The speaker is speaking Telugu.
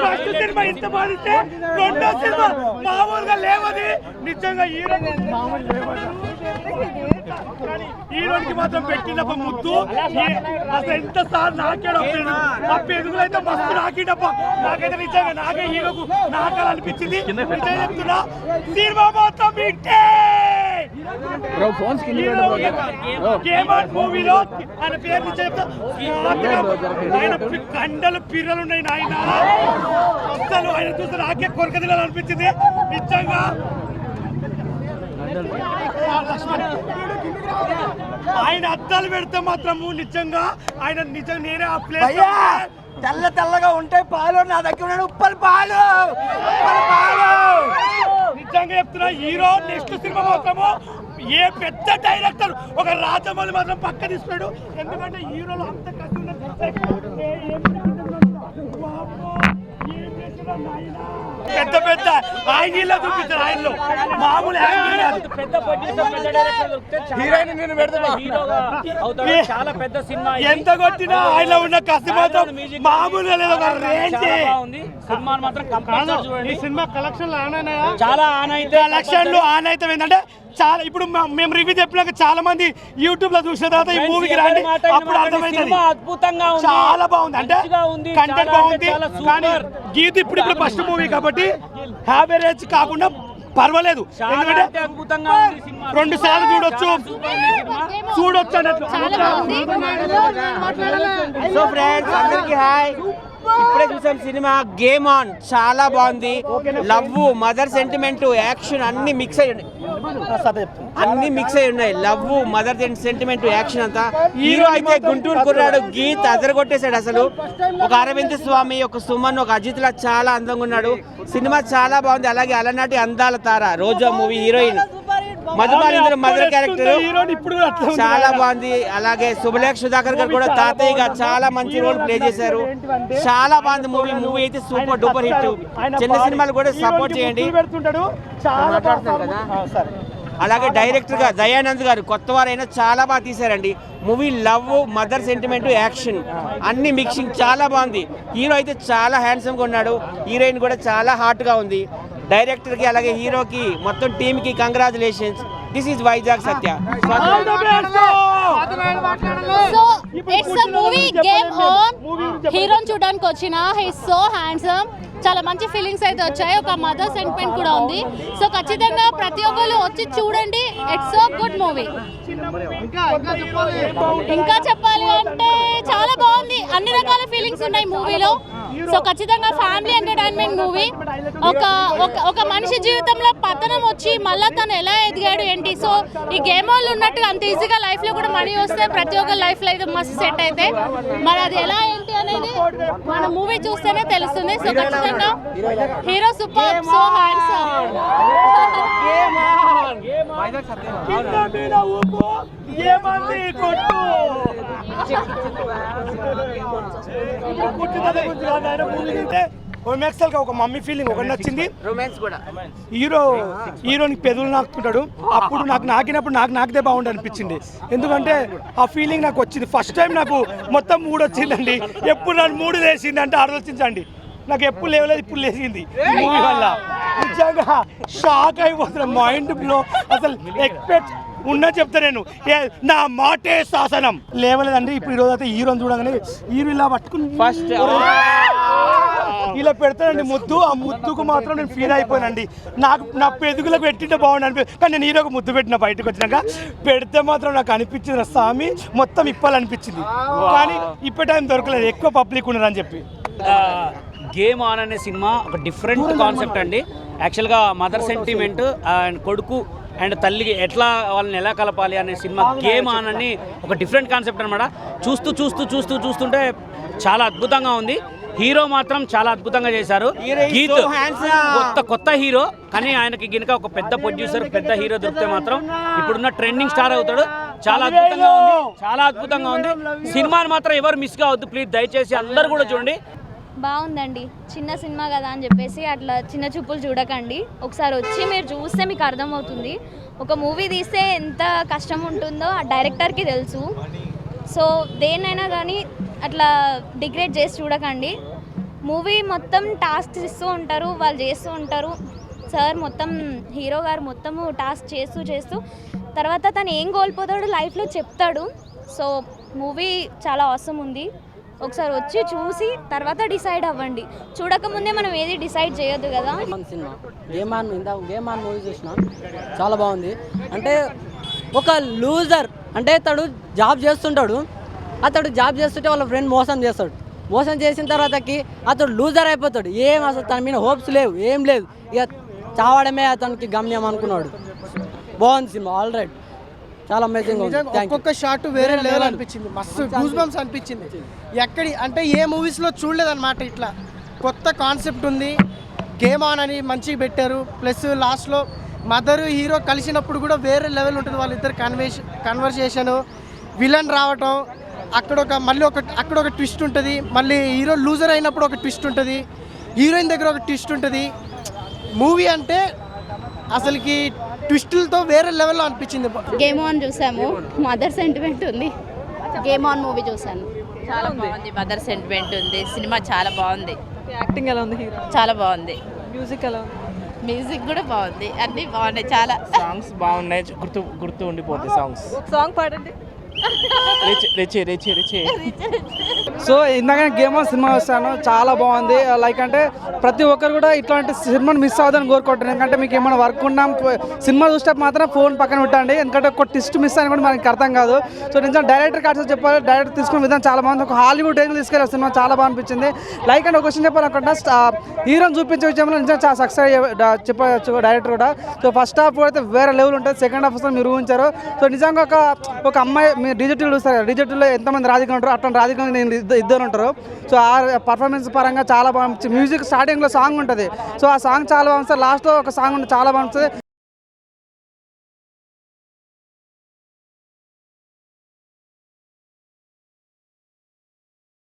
ఫస్ట్ సినిమా ఇంత బాధిస్తే రెండో సినిమా మామూలుగా లేవది నిజంగా హీరోకి మాత్రం పెట్టినప్ప ముద్దు అసలు ఎంత సార్ నాకేడప్పుడు ఆ పెరుగులు అయితే మస్తు నాకేటప్ప నాకైతే నిజంగా నాకే హీరోకు నాకాలు అనిపించింది నిజంగా చెప్తున్నా సినిమా మాత్రం బిట్టే మూవీలో ఆయన పేరు నుంచి చెప్తా ఆయన కండలు పిర్రలు ఉన్నాయి నాయన అసలు ఆయన చూస్తే నాకే కొరక తినాలనిపించింది నిజంగా ఆయన అద్దాలు పెడితే మాత్రము నిజంగా ఆయన నిజంగా నేనే ఆ ప్లేస్ తెల్ల తెల్లగా ఉంటాయి పాలు నా దగ్గర ఉప్పల్ పాలు నిజంగా చెప్తున్నా హీరో నెక్స్ట్ సినిమా మాత్రము ఏ పెద్ద డైరెక్టర్ ఒక రాజమౌళి మాత్రం పక్క తీసుకున్నాడు ఎందుకంటే హీరోలు అంత కష్టం పెద్ద పెద్ద యాంగిల్లో చూపించారు ఆయనలో మామూలు చాలా పెద్ద సినిమా ఎంత కొట్టినా ఆయనలో ఉన్న కసి మాత్రం మామూలుగా లేదు ఒక రేంజ్ సినిమా మాత్రం ఈ సినిమా కలెక్షన్లు చాలా కలెక్షన్లు ఆన్ అయితే ఏంటంటే చాలా ఇప్పుడు మేము రివ్యూ చెప్పినాక చాలా మంది యూట్యూబ్ లో చూసిన తర్వాత ఈ మూవీకి రండి అప్పుడు అర్థమైంది అద్భుతంగా చాలా బాగుంది అంటే కంటెంట్ బాగుంది కానీ గీత ఇప్పుడు ఫస్ట్ మూవీ కాబట్టి యావరేజ్ కాకుండా పర్వాలేదు ఎందుకంటే రెండు సార్లు చూడొచ్చు అన్నట్లు. సో ఫ్రెండ్స్ అందరికి హాయ్. ఇప్పుడే చూసాం సినిమా గేమ్ ఆన్, చాలా బాగుంది. లవ్, మదర్ సెంటిమెంట్, యాక్షన్ అన్ని మిక్స్ అయ్యి ఉన్నాయి. లవ్, మదర్ సెంటిమెంట్, యాక్షన్ అంతా. హీరో అయితే గుంటూరు కుర్రాడు గీత్ అదరగొట్టేశాడు అసలు. ఒక అరవింద్ స్వామి, ఒక సుమన్, ఒక అజిత్ లా చాలా అందంగా ఉన్నాడు. సినిమా చాలా బాగుంది. అలాగే అలనాటి అందాల తార రోజా మూవీ హీరోయిన్ మధుబాలింద్ర మదర్ క్యారెక్టర్ చాలా బాగుంది. అలాగే శుభలేఖ సుధాకర్ గారు కూడా తాతయ్యగా చాలా మంచి రోల్ ప్లే చేశారు. చాలా బాగుంది మూవీ అయితే సూపర్ డూపర్ హిట్. చిన్న సినిమాలు కూడా సపోర్ట్ చేయండి. అలాగే డైరెక్టర్ గా దయానంద్ గారు కొత్త వారైనా చాలా బాగా తీశారండి movie. Love, mother sentiment, action అన్ని మిక్సింగ్ చాలా బాగుంది. హీరో అయితే చాలా హ్యాండ్సమ్ గా ఉన్నాడు. హీరోయిన్ కూడా చాలా హాట్ గా ఉంది. డైరెక్టర్ కి అలాగే హీరోకి మొత్తం టీమ్ కి congratulations. This is Vizag Satya. So it's a movie game on. హీరోని చూడడానికి వచ్చిన హి ఇస్ సో హ్యాండ్సమ్. చాలా మంచి ఫీలింగ్స్ అయితే వచ్చాయి. ఒక మదర్ సెంటిమెంట్ కూడా ఉంది. సో ఖచ్చితంగా ప్రతి ఒక్కరు వచ్చి చూడండి. It's so good movie. ఇంకా చెప్పాలి అంటే చాలా బాగుంది. అన్ని రకాల ఫీలింగ్స్ ఉన్నాయి మూవీలో. సో ఖచ్చితంగా ఫ్యామిలీ ఎంటర్టైన్మెంట్ మూవీ. ఒక మనిషి జీవితంలో పతనం వచ్చి మళ్ళీ తను ఎలా ఎదిగాడు ఏంటి. సో ఈ గేమ్ వాళ్ళు ఉన్నట్టుగా అంత ఈజీగా లైఫ్లో కూడా మనీ వస్తే ప్రతి ఒక్క లైఫ్లో అయితే మస్తు సెట్ అయితే మరి అది ఎలా ఏంటి అనేది మన మూవీ చూస్తేనే తెలుస్తుంది. సో ఖచ్చితంగా హీరో సూపర్, సో హ్యాండ్సమ్. ఒక మమ్మీ ఫీలింగ్ ఒకటి నచ్చింది. హీరోని పెదవులు నాకుతుంటాడు. అప్పుడు నాకు నాకినప్పుడు నాకితే బాగుండు అనిపించింది. ఎందుకంటే ఆ ఫీలింగ్ నాకు వచ్చింది. ఫస్ట్ టైం నాకు మొత్తం మూడు వచ్చిందండి. ఎప్పుడు నన్ను మూడు లేచింది అంటే ఆలోచించండి. నాకు ఎప్పుడు లేవలేదు, ఇప్పుడు లేచింది మూవీ వల్ల. నిజంగా షాక్ అయిపోతున్నా. Mind blow. అసలు ఎక్స్పెక్ట్ ఉన్నా చెప్తా నేను. నా మాటే శాసనం లేవలేదండి. ఇప్పుడు ఈరోజు అయితే హీరోని చూడగానే హీరో ఇలా పట్టుకుని ఫస్ట్ ఇలా పెడతానండి ముద్దు. ఆ ముద్దుకు మాత్రం నేను ఫీల్ అయిపోయానండి. నా పెదుగులకు పెట్టింటే బాగుండు అనిపి. కానీ నేను హీరోకి ముద్దు పెట్టిన బయటకు వచ్చినాక పెడితే మాత్రం నాకు అనిపించింది స్వామి మొత్తం ఇప్పాలనిపించింది. కానీ ఇప్పటి టైం దొరకలేదు, ఎక్కువ పబ్లిక్ ఉన్నారని చెప్పి. గేమ్ ఆన్ అనే సినిమా ఒక డిఫరెంట్ కాన్సెప్ట్ అండి. యాక్చువల్గా మదర్ సెంటిమెంట్ అండ్ కొడుకు అండ్ తల్లికి ఎట్లా వాళ్ళని ఎలా కలపాలి అనే సినిమా గేమ్ ఆన్ అని ఒక డిఫరెంట్ కాన్సెప్ట్ అనమాట. చూస్తుంటే చాలా అద్భుతంగా ఉంది. హీరో మాత్రం చాలా అద్భుతంగా చేశారు. గీత్ కొత్త హీరో, కానీ ఆయనకి గినక ఒక పెద్ద ప్రొడ్యూసర్, పెద్ద హీరో దొరికితే మాత్రం ఇప్పుడున్న ట్రెండింగ్ స్టార్ అవుతాడు. చాలా అద్భుతంగా ఉంది. సినిమాని మాత్రం ఎవరు మిస్ కావద్దు ప్లీజ్. దయచేసి అందరు కూడా చూడండి. బాగుందండి. చిన్న సినిమా కదా అని చెప్పేసి అట్లా చిన్న చూపులు చూడకండి. ఒకసారి వచ్చి మీరు చూస్తే మీకు అర్థమవుతుంది. ఒక మూవీ తీస్తే ఎంత కష్టం ఉంటుందో ఆ డైరెక్టర్కి తెలుసు. సో దేన్నైనా కానీ అట్లా డిగ్రేడ్ చేసి చూడకండి. మూవీ మొత్తం టాస్క్ ఇస్తూ ఉంటారు, వాళ్ళు చేస్తూ ఉంటారు. సార్ మొత్తం హీరో గారు మొత్తము టాస్క్ చేస్తూ తర్వాత తను ఏం కోల్పోతాడో లైఫ్లో చెప్తాడు. సో మూవీ చాలా అవసరం ఉంది. ఒకసారి వచ్చి చూసి తర్వాత డిసైడ్ అవ్వండి. చూడకముందే మనం ఏది డిసైడ్ చేయొద్దు కదా. సినిమా గేమ్ ఆన్ మూవీ చూసిన, చాలా బాగుంది. అంటే ఒక లూజర్, అంటే అతడు జాబ్ చేస్తుంటాడు, అతడు జాబ్ చేస్తుంటే వాళ్ళ ఫ్రెండ్ మోసం చేసిన తర్వాతకి అతడు లూజర్ అయిపోతాడు. ఏం అసలు తన మీద హోప్స్ లేవు, ఏం లేదు, ఇక చావడమే అతనికి గమ్యం అనుకున్నాడు. బాగుంది సినిమా, ఆల్ రైట్, చాలా అమేజింగ్ ఉంది. ఒక్కొక్క షాట్ వేరే లెవెల్ అనిపించింది, మస్తు గూస్ బంప్స్ అనిపించింది. ఎక్కడి అంటే ఏ మూవీస్లో చూడలేదన్నమాట. ఇట్లా కొత్త కాన్సెప్ట్ ఉంది, గేమ్ ఆన్ అని మంచిగా పెట్టారు. ప్లస్ లాస్ట్లో మదర్ హీరో కలిసినప్పుడు కూడా వేరే లెవెల్ ఉంటుంది. వాళ్ళిద్దరు కన్వర్సేషను, విలన్ రావటం, అక్కడ ఒక ట్విస్ట్ ఉంటుంది. మళ్ళీ హీరో లూజర్ అయినప్పుడు ఒక ట్విస్ట్ ఉంటుంది, హీరోయిన్ దగ్గర ఒక ట్విస్ట్ ఉంటుంది. మూవీ అంటే అసలుకి ట్విస్టులతో వేరే లెవెల్లో అనిపించింది. గేమ్ ఆన్ చూసాము, మదర్ సెంటిమెంట్ ఉంది. గేమ్ ఆన్ మూవీ చూసాను, చాలా బాగుంది. మదర్ సెంటిమెంట్ ఉంది. సినిమా చాలా బాగుంది. యాక్టింగ్ ఎలా ఉంది హీరో? చాలా బాగుంది. మ్యూజిక్ ఎలా ఉంది? మ్యూజిక్ కూడా బాగుంది. అన్నీ బాగున్నాయి. చాలా సాంగ్స్ బాగున్నాయి, గుర్తు ఉండిపోతాయి సాంగ్స్. సాంగ్ పాడండి. రిచి సో ఇందాక గేమ్ ఆన్ సినిమా వస్తాను, చాలా బాగుంది. లైక్ అంటే ప్రతి ఒక్కరు కూడా ఇట్లాంటి సినిమాని మిస్ అవ్వదని కోరుకుంటున్నాను. ఎందుకంటే మీకు ఏమైనా వర్క్ ఉన్నాం సినిమా చూస్తే మాత్రం ఫోన్ పక్కన పెట్టండి, ఎందుకంటే ఒక ట్విస్ట్ మిస్ అని కూడా మనకి అర్థం కాదు. సో నిజంగా డైరెక్టర్ కాదు చెప్పాలి, డైరెక్టర్ తీసుకునే విధానం చాలా బాగుంది. ఒక హాలీవుడ్ రేంజ్ తీసుకెళ్ళే సినిమా చాలా బాగా అనిపించింది. లైక్ అంటే ఒక క్వశ్చన్ చెప్పాలనుకుంటున్నా, హీరోని చూపించే విషయంలో నిజంగా చాలా సక్సెస్ చెప్పచ్చు డైరెక్టర్ కూడా. సో ఫస్ట్ హాఫ్ అయితే వేరే లెవెల్ ఉంటుంది, సెకండ్ హాఫ్ మీరు ఊహించారు. సో నిజంగా ఒక అమ్మాయి మీరు డిజిటల్ చూస్తారు, డిజిటల్లో ఎంతమంది రాధికలు ఉంటారు, అట్లా రాధికలు నేను ఇద్దరు ఉంటారు. సో ఆ పర్ఫార్మెన్స్ పరంగా చాలా బాగా మ్యూజిక్ స్టార్టింగ్లో సాంగ్ ఉంటుంది. సో ఆ సాంగ్ చాలా బాగుంటుంది, లాస్ట్లో ఒక సాంగ్ ఉంటుంది, చాలా బాగుంటుంది.